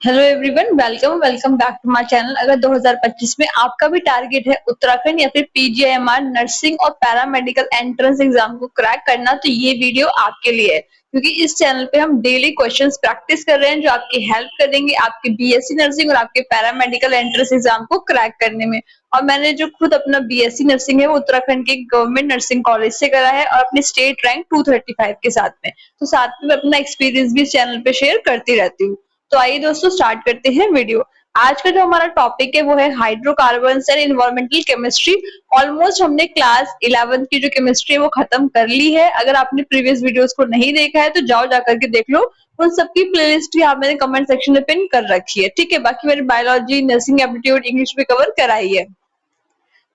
Hello everyone, welcome welcome back to my channel. अगर 2025 में आपका भी टारगेट है उत्तराखंड या फिर पीजीआईएमआर नर्सिंग और पैरामेडिकल एंट्रेंस एग्जाम को क्रैक करना, तो ये वीडियो आपके लिए है। क्योंकि इस चैनल पे हम डेली क्वेश्चंस प्रैक्टिस कर रहे हैं जो आपकी हेल्प करेंगे आपके बीएससी नर्सिंग और आपके पैरामेडिकल एंट्रेंस एग्जाम को क्रैक करने में। और मैंने जो खुद अपना बीएससी नर्सिंग है वो उत्तराखंड के गवर्नमेंट नर्सिंग कॉलेज से करा है और अपनी स्टेट रैंक 235 के साथ में। तो साथ में अपना एक्सपीरियंस भी इस चैनल पे शेयर करती रहती हूँ। तो आइए दोस्तों स्टार्ट करते हैं वीडियो। आज का जो हमारा टॉपिक है वो है hydrocarbons and environmental chemistry. Almost हमने क्लास 11th की जो केमिस्ट्री है वो खत्म कर ली है। अगर आपने प्रीवियस वीडियोस को नहीं देखा है तो जाओ जाकर के देख लो। उन सबकी प्लेलिस्ट भी आप मैंने कमेंट सेक्शन में पिन कर रखी है, ठीक है। बाकी मैंने बायोलॉजी, नर्सिंग एप्टीट्यूड, इंग्लिश भी कवर कराई है।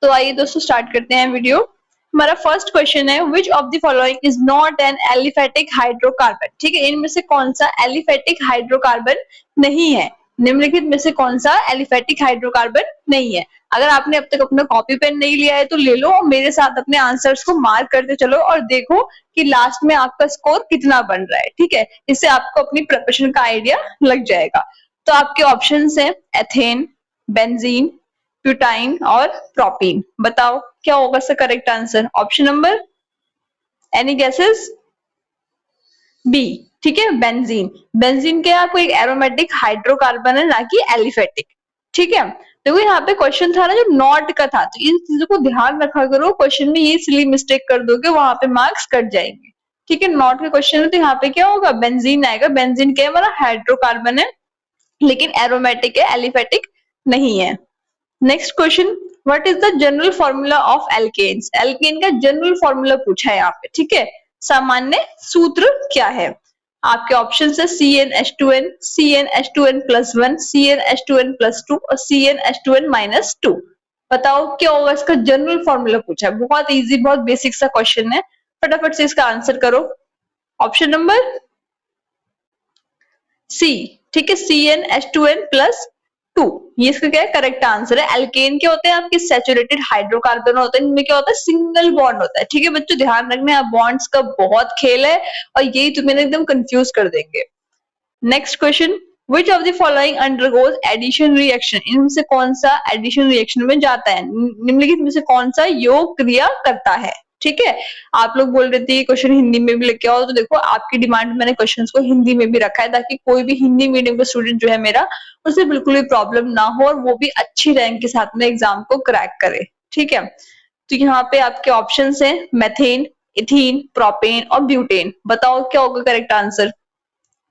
तो आइए दोस्तों स्टार्ट करते हैं वीडियो। हमारा फर्स्ट क्वेश्चन है, विच of the following is not an aliphatic hydrocarbon. ठीक है, इनमें से कौन सा एलिफेटिक हाइड्रोकार्बन नहीं है। निम्नलिखित में से कौन सा एलिफेटिक हाइड्रोकार्बन नहीं है। अगर आपने अब तक अपना कॉपी पेन नहीं लिया है तो ले लो और मेरे साथ अपने आंसर्स को मार्क करते चलो और देखो कि लास्ट में आपका स्कोर कितना बन रहा है। ठीक है, इससे आपको अपनी प्रिपरेशन का आइडिया लग जाएगा। तो आपके ऑप्शंस हैं एथेन, बेंजीन, ब्यूटाइन और प्रोपीन। बताओ क्या होगा इसका correct answer. Option number, any guesses? B. ठीक है, बेंजीन। बेंजीन क्या आपको एक एरोमेटिक हाइड्रोकार्बन है, ना कि एलिफेटिक। ठीक है, देखो यहाँ पे क्वेश्चन था ना जो नॉट का था, तो इन चीजों को ध्यान रखा करो। क्वेश्चन में ये सिली मिस्टेक कर दोगे वहां पे मार्क्स कट जाएंगे। ठीक है, नॉट के क्वेश्चन में तो यहाँ पे क्या होगा, बेंजीन आएगा। बेंजीन क्या है, हमारा हाइड्रोकार्बन है लेकिन एरोमेटिक है, एलिफेटिक नहीं है। Next question, what is the general formula of alkanes. Alkane का जनरल फॉर्मूला पूछा है यहाँ पे। ठीक है, सामान्य सूत्र क्या है। आपके ऑप्शन है CnH2n, CnH2n+1, CnH2n+2 और CnH2n-2। बताओ क्या होगा इसका जनरल फॉर्मूला पूछा है। बहुत इजी, बहुत बेसिक सा क्वेश्चन है, फटाफट से इसका आंसर करो। Option number C. ठीक है, CnH2n+2, ये इसका क्या है करेक्ट आंसर है। एल्केन क्या होते हैं आपके सैचुरेटेड हाइड्रोकार्बन होते हैं, इनमें क्या होता है सिंगल बॉन्ड होता है। ठीक है बच्चों, ध्यान रखना, बॉन्ड्स का बहुत खेल है और यही तुम्हें एकदम कंफ्यूज कर देंगे। Next question, which of the following undergoes addition reaction. इनमें से कौन सा एडिशन रिएक्शन में जाता है। निम्नलिखित में से कौन सा योग क्रिया करता है। ठीक है, आप लोग बोल रहे थे क्वेश्चन हिंदी में भी लेके आओ, तो देखो आपकी डिमांड मैंने क्वेश्चंस को हिंदी में भी रखा है ताकि कोई भी हिंदी मीडियम का स्टूडेंट जो है मेरा, उसे बिल्कुल भी प्रॉब्लम ना हो और वो भी अच्छी रैंक के साथ में एग्जाम को क्रैक करे। ठीक है, तो यहाँ पे आपके ऑप्शंस हैं मेथेन, इथीन, प्रोपेन और ब्यूटेन। बताओ क्या होगा करेक्ट आंसर।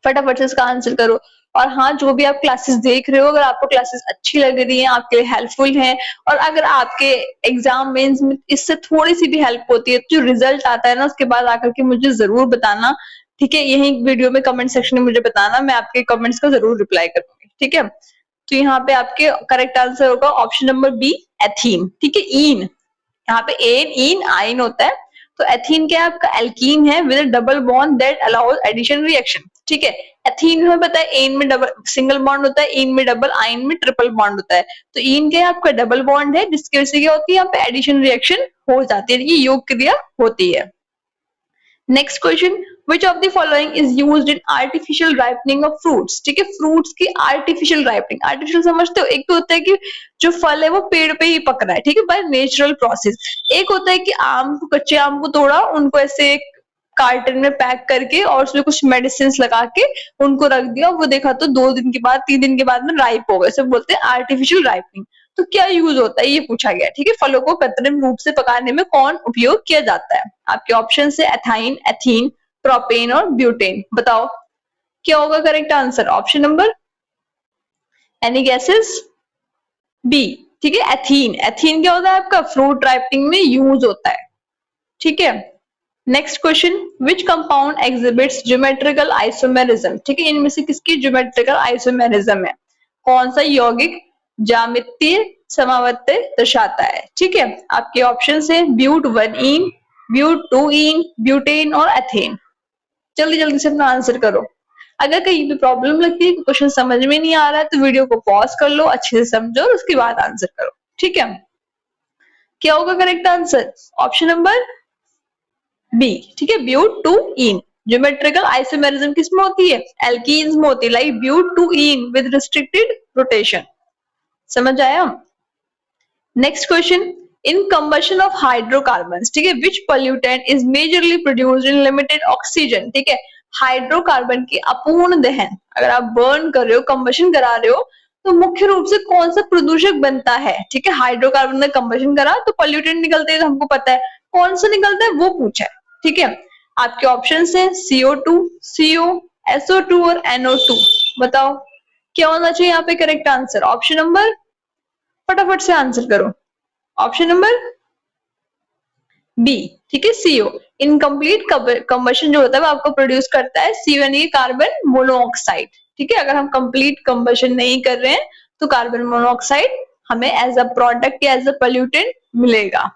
फटाफट से इसका आंसर करो। और हाँ, जो भी आप क्लासेस देख रहे हो, अगर आपको क्लासेस अच्छी लग रही हैं, आपके लिए हेल्पफुल हैं और अगर आपके एग्जाम मेंस में इससे थोड़ी सी भी हेल्प होती है, तो जो रिजल्ट आता है ना उसके बाद आकर के मुझे जरूर बताना। ठीक है, यही वीडियो में कमेंट सेक्शन में मुझे बताना, मैं आपके कमेंट्स का जरूर रिप्लाई करूंगी। ठीक है, तो यहाँ पे आपके करेक्ट आंसर होगा ऑप्शन नंबर बी, एथीन। ठीक है, ईन, यहाँ पे एन इन आइन होता है। तो एथीन क्या है आपका एल्कीन है with double bond that allows addition reaction. ठीक है, एथीन हमें पता है एन में डबल सिंगल बॉन्ड होता है, इन में डबल, आइन में ट्रिपल बॉन्ड होता है। तो इन क्या है आपका डबल बॉन्ड है जिसकी वजह से क्या होती है यहाँ पे एडिशन रिएक्शन हो जाती है, ये योग क्रिया होती है। Next question, which of the following is used in artificial ripening of fruits. ठीक है, फ्रूट्स की आर्टिफिशियल राइपनिंग। आर्टिफिशियल समझते हो, एक तो होता है कि जो फल है वो पेड़ पे ही पक रहा है, ठीक है, बाय नेचुरल प्रोसेस। एक होता है कि आम को, कच्चे आम को तोड़ा, उनको ऐसे कार्टन में पैक करके और उसमें कुछ मेडिसिन लगा के उनको रख दिया, वो देखा तो 2 दिन के बाद, 3 दिन के बाद में राइप हो गए, इसे बोलते हैं आर्टिफिशियल राइपनिंग। तो क्या यूज होता है ये पूछा गया। ठीक है, फलों को कृत्रिम रूप से पकाने में कौन उपयोग किया जाता है। आपके ऑप्शन है एथाइन, एथीन, प्रोपेन और ब्यूटेन। बताओ क्या होगा correct answer. Option number, any guesses? B. ठीक है, एथीन। एथीन क्या होता है आपका फ्रूट राइपनिंग में यूज होता है। ठीक है, next question, which compound exhibits geometrical isomerism. ठीक है, इनमें से किसकी ज्योमेट्रिकल आइसोमेरिज्म है, कौन सा यौगिक ज्यामितीय समावत्य दर्शाता है। ठीक है, आपके ऑप्शन है ब्यूट 1 इन, ब्यूट 2 इन, ब्यूटेन और एथेन। जल्दी जल्दी से अपना आंसर करो। अगर कहीं भी प्रॉब्लम लगती है, क्वेश्चन समझ में नहीं आ रहा है, तो वीडियो को पॉज कर लो, अच्छे से समझो और उसके बाद आंसर करो। ठीक है, क्या होगा correct answer. Option number B. ठीक है, ब्यूट 2 इन। ज्योमेट्रिकल आइसोमेरिज्म किसमें होती है? एल्कीन्स में होती है, like butene with restricted rotation. समझ आया? Next question, in combustion of hydrocarbons, ठीक है, which pollutant is majorly produced in limited oxygen, ठीक है, हाइड्रोकार्बन की अपूर्ण दहन, अगर आप बर्न कर रहे हो, कंबशन करा रहे हो, तो मुख्य रूप से कौन सा प्रदूषक बनता है? ठीक है, हाइड्रोकार्बन में कंबशन करा तो पोल्यूटेंट निकलते हैं, तो हमको पता है कौन सा निकलता है, वो पूछा है। ठीक है, आपके ऑप्शन है CO2, CO, SO2 और NO2। बताओ क्या होना चाहिए यहाँ पे करेक्ट आंसर? ऑप्शन नंबर, फटाफट से आंसर करो, ऑप्शन नंबर बी, ठीक है, CO। इनकम्प्लीट कंबशन जो होता है वो आपको प्रोड्यूस करता है CO यानी कार्बन मोनोऑक्साइड। ठीक है, अगर हम कंप्लीट कंबशन नहीं कर रहे हैं तो कार्बन मोनोऑक्साइड हमें एज अ प्रोडक्ट या एज अ पोल्यूटेंट मिलेगा।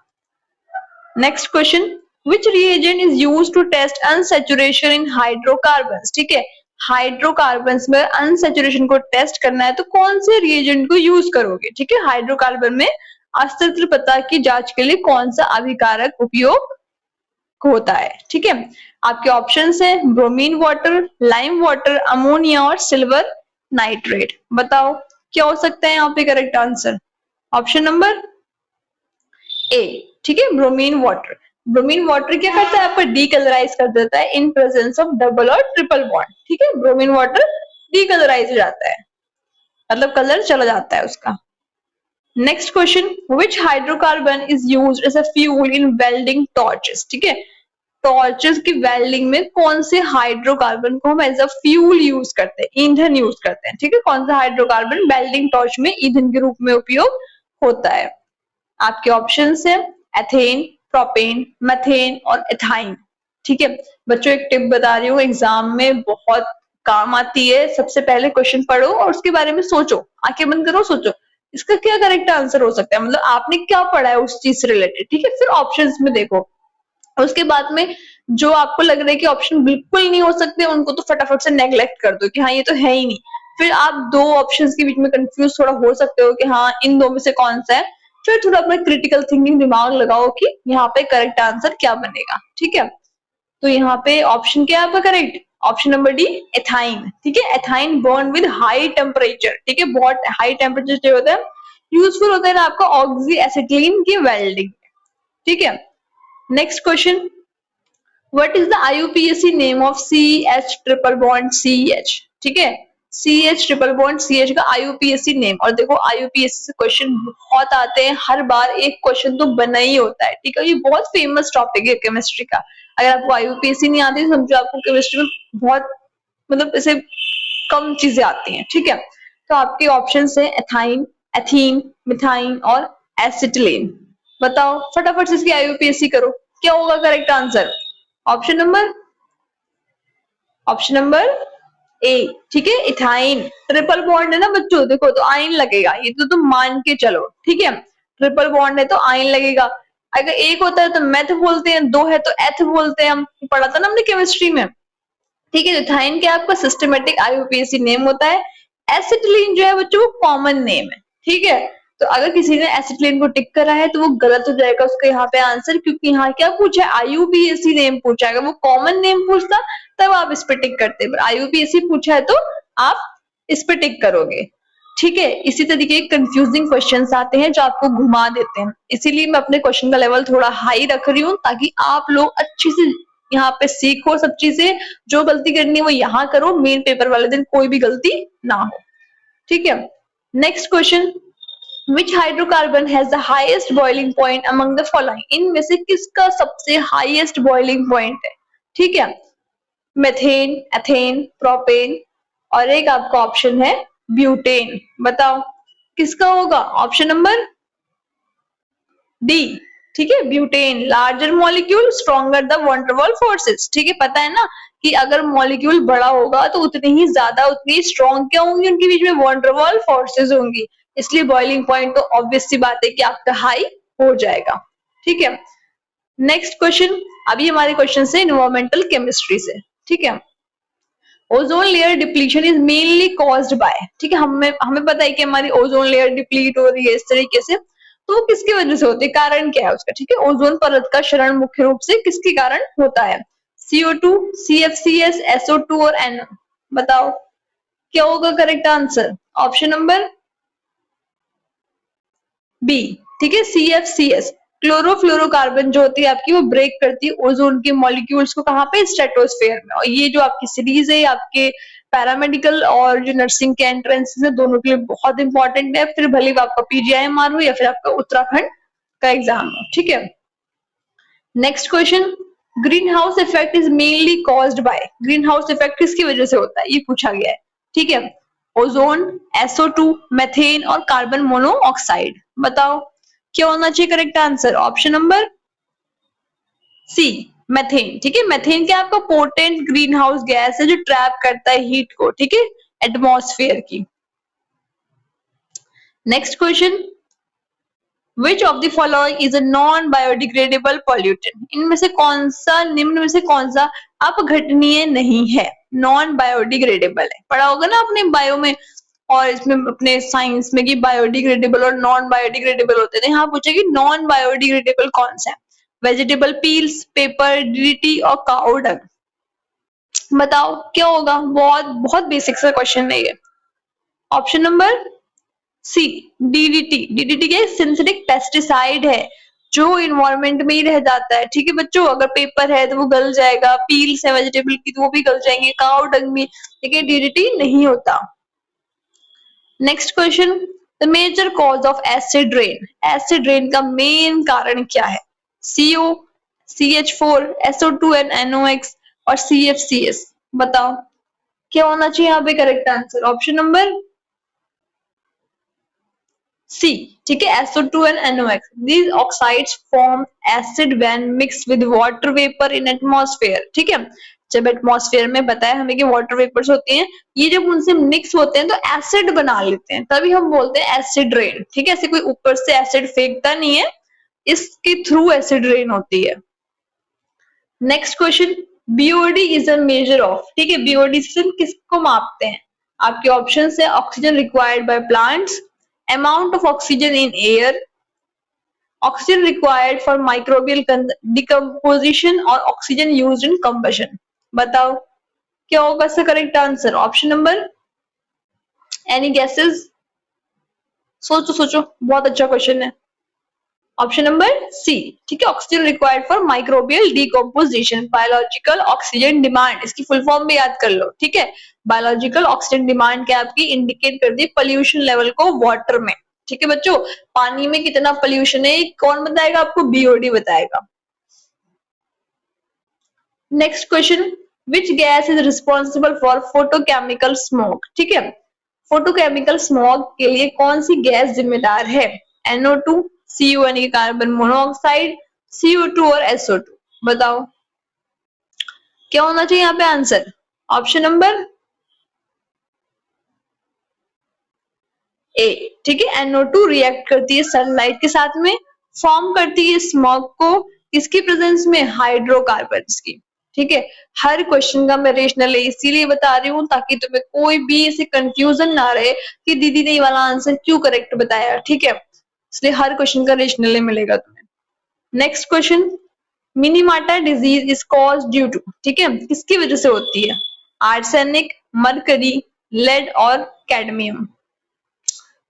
Next question, which reagent is used to test unsaturation in hydrocarbons, ठीक है, हाइड्रोकार्बन्स में अनसैचुरेशन को टेस्ट करना है तो कौन से रिएजेंट को यूज करोगे? ठीक है, हाइड्रोकार्बन में अस्तित्वता की जांच के लिए कौन सा अभिकारक उपयोग होता है? ठीक है, आपके ऑप्शंस है bromine water, lime water, ammonia और सिल्वर नाइट्रेट। बताओ क्या हो सकता है यहाँ पे correct answer? Option number A, ठीक है, ब्रोमीन वाटर। ब्रोमीन वाटर क्या करता है? आपको डीकलराइज कर देता है इन प्रेजेंस ऑफ डबल और ट्रिपल बॉन्ड। ठीक है, ब्रोमीन वाटर डीकलराइज हो जाता है, मतलब कलर चला जाता है उसका। Next question, which hydrocarbon is used as a fuel in welding torches, ठीक है, टॉर्चेस की वेल्डिंग में कौन से हाइड्रोकार्बन को हम एज अ फ्यूल यूज करते हैं, ईंधन यूज करते हैं? ठीक है, कौन सा हाइड्रोकार्बन वेल्डिंग टॉर्च में ईंधन के रूप में उपयोग होता है? आपके ऑप्शंस है एथेन, प्रोपेन, मेथेन और एथाइन। ठीक है बच्चों, एक टिप बता रही हूँ, एग्जाम में बहुत काम आती है। सबसे पहले क्वेश्चन पढ़ो और उसके बारे में सोचो, आंखें बंद करो, सोचो इसका क्या करेक्ट आंसर हो सकता है, मतलब आपने क्या पढ़ा है उस चीज से रिलेटेड। ठीक है, फिर ऑप्शंस में देखो, उसके बाद में जो आपको लग रहा है कि ऑप्शन बिल्कुल नहीं हो सकते उनको तो फटाफट से नेग्लेक्ट कर दो कि हाँ ये तो है ही नहीं। फिर आप दो ऑप्शंस के बीच में कंफ्यूज थोड़ा हो सकते हो कि हाँ इन दो में से कौन सा है। फिर थोड़ा अपना क्रिटिकल थिंकिंग दिमाग लगाओ कि यहाँ पे करेक्ट आंसर क्या बनेगा। ठीक है, तो यहाँ पे ऑप्शन क्या है आपका correct? Option number D, ethyne. ठीक है, ethyne burn with high temperature. ठीक है, बहुत हाई टेम्परेचर जो होता है यूजफुल होता है ना आपका ऑक्सी एसिटिलीन की वेल्डिंग। ठीक है, next question, what is the IUPAC name of CH triple bond CH? ठीक है, CH ट्रिपल बॉन्ड CH का IUPAC नेम। और देखो IUPAC से क्वेश्चन बहुत आते हैं, हर बार एक क्वेश्चन तो बना ही होता है। ठीक है, ये बहुत फेमस टॉपिक है केमिस्ट्री का। अगर आपको IUPAC नहीं आती तो समझो आपको केमिस्ट्री में बहुत मतलब ऐसे कम चीजें आती हैं। ठीक है, तो आपके ऑप्शन है एथाइन, एथीन, मिथाइन और एसिटिलीन। बताओ फटाफट से इसकी IUPAC करो, क्या होगा correct answer? Option number A, ठीक है, इथाइन। ट्रिपल बॉन्ड है ना बच्चों, देखो तो आइन लगेगा, ये तो तुम मान के चलो। ठीक है, ट्रिपल बॉन्ड है तो आइन लगेगा। अगर एक होता है तो मेथ बोलते हैं, दो है तो एथ बोलते हैं, हम पढ़ा था ना हमने केमिस्ट्री में। ठीक है, इथाइन क्या आपका सिस्टमेटिक IUPAC नेम होता है। एसिटिलीन जो है बच्चों वो कॉमन नेम है। ठीक है, तो अगर किसी ने एसिटिलीन को टिक करा है तो वो गलत हो जाएगा उसका यहाँ पे आंसर, क्योंकि यहाँ क्या पूछा है? IUPAC नेम पूछा है। अगर वो कॉमन नेम पूछता तब आप इस पे टिक करते, पर IUPAC पूछा है तो आप इस पे टिक करोगे। ठीक है, इसी तरीके के कंफ्यूजिंग क्वेश्चंस आते हैं जो आपको घुमा देते हैं, इसीलिए मैं अपने क्वेश्चन का लेवल थोड़ा हाई रख रही हूँ ताकि आप लोग अच्छे से यहाँ पे सीखो सब चीजें। जो गलती करनी है वो यहाँ करो, मेन पेपर वाले दिन कोई भी गलती ना हो। ठीक है, next question, which hydrocarbon has the highest boiling point among the following? इनमें से किसका सबसे हाईएस्ट बॉइलिंग पॉइंट है? ठीक है, मेथेन, एथेन, प्रोपेन और एक आपका ऑप्शन है ब्यूटेन। बताओ किसका होगा? ऑप्शन नंबर डी, ठीक है, butane. Larger molecule stronger the van der Waals forces. ठीक है, पता है ना कि अगर मॉलिक्यूल बड़ा होगा तो उतनी ही ज्यादा उतनी स्ट्रॉन्ग क्या होंगी, उनके बीच में वैन डर वाल्स फोर्सेस होंगी, इसलिए बॉइलिंग पॉइंट तो ऑब्वियस सी बात है कि आपका हाई हो जाएगा। ठीक है, नेक्स्ट क्वेश्चन, अभी हमारे क्वेश्चन से इन्वायरमेंटल केमिस्ट्री से। ठीक है, ozone layer depletion is mainly caused by, ठीक है, हमें पता है कि हमारी ओजोन लेयर डिप्लीट हो रही है इस तरीके से, तो वो किसकी वजह से होती है, कारण क्या है उसका? ठीक है, ओजोन परत का क्षरण मुख्य रूप से किसके कारण होता है? CO2, CFCS, SO2 और NO। बताओ क्या होगा correct answer? Option number B, ठीक है, CFCS। क्लोरोफ्लोरोकार्बन जो होती है आपकी, वो ब्रेक करती है ओजोन के मॉलिक्यूल्स को, कहाँ पे? स्ट्रेटोस्फेयर में। और ये जो आपकी सीरीज है आपके पैरामेडिकल और जो नर्सिंग के एंट्रेंसेस है, दोनों के लिए बहुत इंपॉर्टेंट है, फिर भले आपका PGIMR हो या फिर आपका उत्तराखंड का एग्जाम हो, ठीक है। Next question, green house effect is mainly caused by, green house effect किसकी वजह से होता है, ये पूछा गया है, ठीक है। ओजोन, SO2, मेथेन और कार्बन मोनोऑक्साइड। बताओ क्या होना चाहिए correct answer? Option number C, methane, ठीक है। मेथेन क्या आपका पोटेंट ग्रीन हाउस गैस है जो ट्रैप करता है हीट को, ठीक है, एटमॉस्फेयर की। Next question, Which of the following is a non-biodegradable pollutant? इनमें से कौन सा, निम्न में से कौन सा अपघटनीय नहीं है, नॉन बायोडिग्रेडेबल है? पढ़ा होगा ना अपने बायो में और इसमें अपने साइंस में कि बायोडिग्रेडेबल और नॉन बायोडिग्रेडेबल होते थे। यहाँ पूछेगी नॉन बायोडिग्रेडेबल कौन सा है? वेजिटेबल पील्स, पेपर, DDT और काउ डंग। बताओ क्या होगा? बहुत बहुत बेसिक सा क्वेश्चन है ये। ऑप्शन नंबर सी, DDT क्या सिंथेटिक पेस्टिसाइड है जो इन्वायरमेंट में ही रह जाता है, ठीक है बच्चों। अगर पेपर है तो वो गल जाएगा, पील्स है वेजिटेबल की तो वो भी गल जाएंगे, काउ डंग भी, ठीक है, DDT नहीं होता। Next question, the major cause of acid rain, acid rain का मेन कारण क्या है? CO, CH4, SO2 and NOx और CFCS। बताओ क्या होना चाहिए यहाँ पे correct answer? Option number C, ठीक है, SO2 and NOx। These oxides form acid when mixed with water vapor in atmosphere, ठीक है। जब एटमॉस्फेयर में बताया हमें कि वाटर वेपर्स होती हैं, ये जब उनसे मिक्स होते हैं तो एसिड बना लेते हैं, तभी हम बोलते हैं एसिड रेन, ठीक है। ऐसे कोई ऊपर से एसिड फेंकता नहीं है, इसके थ्रू एसिड रेन होती है। Next question, BOD is a measure of, ठीक है, BOD से किसको मापते हैं? आपके ऑप्शन है oxygen required by plants, amount of oxygen in air, oxygen required for microbial decomposition और oxygen used in combustion। बताओ क्या होगा इसका correct answer? Option number, any guesses? सोचो सोचो, बहुत अच्छा क्वेश्चन है। ऑप्शन नंबर सी, ठीक है, oxygen required for microbial decomposition, biological oxygen demand, इसकी फुल फॉर्म भी याद कर लो, ठीक है। बायोलॉजिकल ऑक्सीजन डिमांड क्या आपकी इंडिकेट कर दी पोल्यूशन लेवल को वाटर में, ठीक है बच्चों। पानी में कितना पोल्यूशन है कौन बताएगा आपको? BOD बताएगा। Next question, which gas is responsible for photochemical smoke, ठीक है। फोटोकेमिकल स्मोक के लिए कौन सी गैस जिम्मेदार है? NO2, CO यानी कार्बन मोनोऑक्साइड, CO2 और SO2। बताओ क्या होना चाहिए यहाँ पे आंसर? ऑप्शन नंबर ए, ठीक है, NO2 रिएक्ट करती है सनलाइट के साथ में, फॉर्म करती है स्मोक को, किसकी प्रेजेंस में? हाइड्रोकार्बन्स की, ठीक है। हर क्वेश्चन का मैं रेशनल इसीलिए बता रही हूँ ताकि तुम्हें कोई भी ऐसे कंफ्यूजन ना रहे कि दीदी ने ये वाला आंसर क्यों करेक्ट बताया, ठीक है। इसलिए हर क्वेश्चन का रेशनल मिलेगा तुम्हें। Next question, Minamata disease is cause due to, ठीक है, किसकी वजह से होती है? आर्सेनिक, मरकरी, लेड और कैडमियम।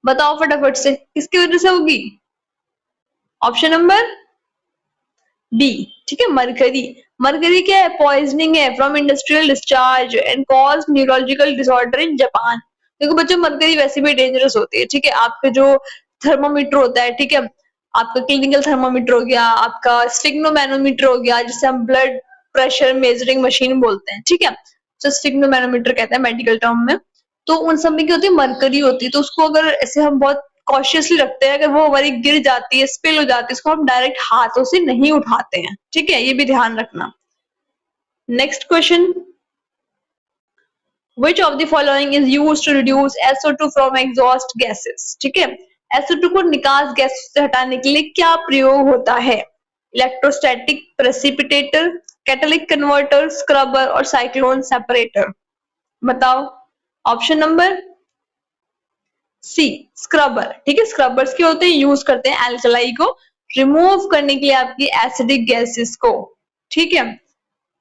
बताओ फटाफट से किसकी वजह से होगी? ऑप्शन नंबर बी, ठीक है, मरकरी। मरकरी क्या है? पॉइजनिंग है from industrial discharge and cause neurological disorder in Japan. देखो बच्चों मरकरी वैसे भी डेंजरस होती है, ठीक है। आपका जो थर्मोमीटर होता है, ठीक है, आपका क्लिनिकल थर्मोमीटर हो गया, आपका स्फिग्नोमैनोमीटर हो गया जिसे हम ब्लड प्रेशर मेजरिंग मशीन बोलते हैं, ठीक है, तो स्फिग्नोमैनोमीटर कहते हैं मेडिकल टर्म में। तो उन सब में क्या होती है? मरकरी होती है। तो उसको अगर ऐसे हम बहुत कॉशियसली रखते हैं, अगर वो हमारी गिर जाती है, स्पिल हो जाती है, उसको हम डायरेक्ट हाथों से नहीं उठाते हैं, ठीक है, ये भी ध्यान रखना। Next question, which of the following is used to reduce SO2 from exhaust gases, ठीक है। SO2 को निकास गैस से हटाने के लिए क्या प्रयोग होता है? Electrostatic precipitator, catalytic converter, scrubber और साइक्लोन सेपरेटर। बताओ ऑप्शन नंबर सी, स्क्रबर, ठीक है। स्क्रबर्स के होते हैं, यूज करते हैं एल्कलाई को रिमूव करने के लिए आपकी एसिडिक गैसेस को, ठीक है।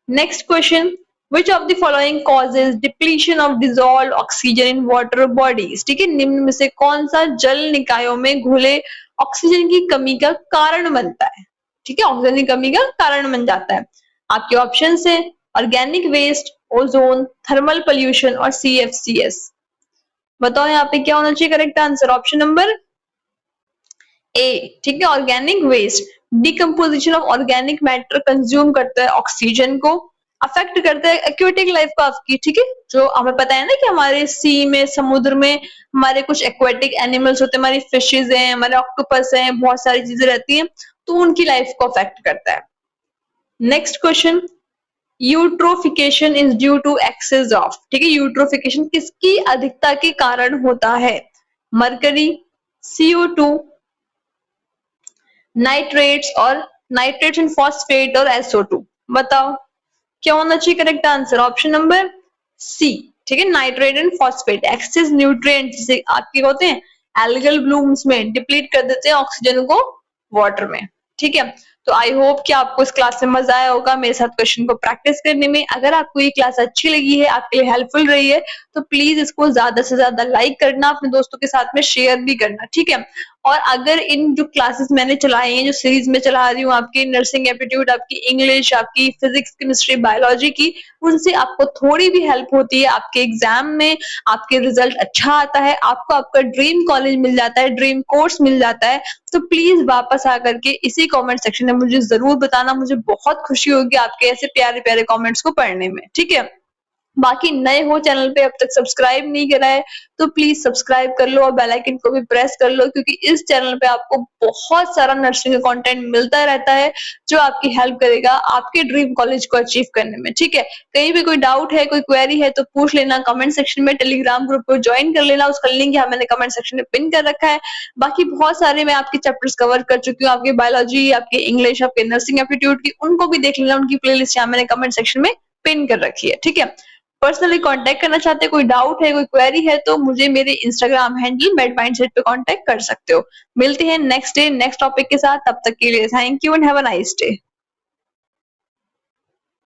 Next question, which of the following causes depletion of dissolve oxygen in water bodies, ठीक है, निम्न में से कौन सा जल निकायों में घुले ऑक्सीजन की कमी का कारण बनता है, ठीक है, ऑक्सीजन की कमी का कारण बन जाता है। आपके ऑप्शन है organic waste, ozone, thermal pollution और CFCS। बताओ यहाँ पे क्या होना चाहिए correct answer, option number A, ठीक है, organic waste. Decomposition of organic matter consume करता है ऑक्सीजन को, अफेक्ट करता है एक्वेटिक लाइफ को आपकी, ठीक है, जो हमें पता है ना कि हमारे सी में, समुद्र में हमारे कुछ एक्वेटिक एनिमल्स होते हैं, हमारी फिशेज हैं, हमारे ऑक्टोपस हैं, बहुत सारी चीजें रहती हैं, तो उनकी लाइफ को अफेक्ट करता है। Next question, eutrophication is due to excess of, ठीक है, यूट्रोफिकेशन किसकी अधिकता के कारण होता है, मरकरी, CO2, नाइट्रेट्स और नाइट्रेट्स एंड फॉस्फेट और SO2। बताओ क्या होना चाहिए correct answer, option number C, ठीक है, nitrate and phosphate excess nutrients जिसे आपके होते हैं एल्गल ब्लूम्स में डिप्लीट कर देते हैं ऑक्सीजन को वाटर में, ठीक है। तो आई होप कि आपको इस क्लास में मजा आया होगा मेरे साथ क्वेश्चन को प्रैक्टिस करने में। अगर आपको ये क्लास अच्छी लगी है, आपके लिए हेल्पफुल रही है, तो प्लीज इसको ज्यादा से ज्यादा लाइक करना, अपने दोस्तों के साथ में शेयर भी करना, ठीक है। और अगर इन जो क्लासेस मैंने चलाई हैं, जो सीरीज में चला रही हूँ आपकी नर्सिंग एप्टीट्यूड, आपकी इंग्लिश, आपकी फिजिक्स, केमिस्ट्री, बायोलॉजी की, उनसे आपको थोड़ी भी हेल्प होती है, आपके एग्जाम में आपके रिजल्ट अच्छा आता है, आपको आपका ड्रीम कॉलेज मिल जाता है, ड्रीम कोर्स मिल जाता है, तो प्लीज वापस आकर के इसी कमेंट सेक्शन में मुझे जरूर बताना, मुझे बहुत खुशी होगी आपके ऐसे प्यारे प्यारे कमेंट्स को पढ़ने में, ठीक है। बाकी नए हो चैनल पे अब तक सब्सक्राइब नहीं करा है तो प्लीज सब्सक्राइब कर लो और बेल आइकन को भी प्रेस कर लो, क्योंकि इस चैनल पे आपको बहुत सारा नर्सिंग का कंटेंट मिलता रहता है जो आपकी हेल्प करेगा आपके ड्रीम कॉलेज को अचीव करने में, ठीक है। कहीं भी कोई डाउट है, कोई क्वेरी है तो पूछ लेना कमेंट सेक्शन में, टेलीग्राम ग्रुप को ज्वाइन कर लेना, उसका लिंक यहाँ मैंने कमेंट सेक्शन में पिन कर रखा है। बाकी बहुत सारे मैं आपके चैप्टर्स कवर कर चुकी हूँ, आपकी बायोलॉजी, आपके इंग्लिश, आपके नर्सिंग एप्टीट्यूड की, उनको भी देख लेना, उनकी प्लेलिस्ट यहाँ मैंने कमेंट सेक्शन में पिन कर रखी है, ठीक है। पर्सनली कांटेक्ट करना चाहते हैं, कोई डाउट है, कोई क्वेरी है, तो मुझे मेरे इंस्टाग्राम हैंडल मेड माइंडसेट पे कांटेक्ट कर सकते हो। मिलते हैं नेक्स्ट डे नेक्स्ट टॉपिक के साथ, तब तक के लिए thank you and have a nice day.